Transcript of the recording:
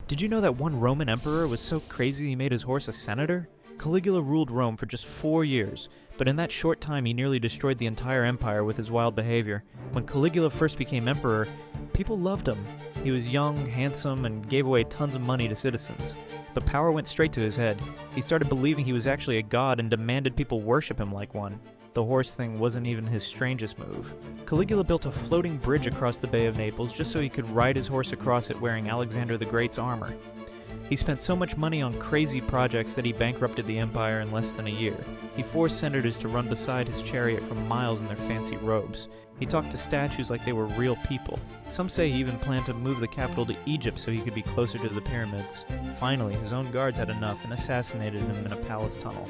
Did you know that one Roman emperor was so crazy he made his horse a senator? Caligula ruled Rome for just 4 years, but in that short time he nearly destroyed the entire empire with his wild behavior. When Caligula first became emperor, people loved him. He was young, handsome, and gave away tons of money to citizens. But power went straight to his head. He started believing he was actually a god and demanded people worship him like one. The horse thing wasn't even his strangest move. Caligula built a floating bridge across the Bay of Naples just so he could ride his horse across it wearing Alexander the Great's armor. He spent so much money on crazy projects that he bankrupted the empire in less than a year. He forced senators to run beside his chariot for miles in their fancy robes. He talked to statues like they were real people. Some say he even planned to move the capital to Egypt so he could be closer to the pyramids. Finally, his own guards had enough and assassinated him in a palace tunnel.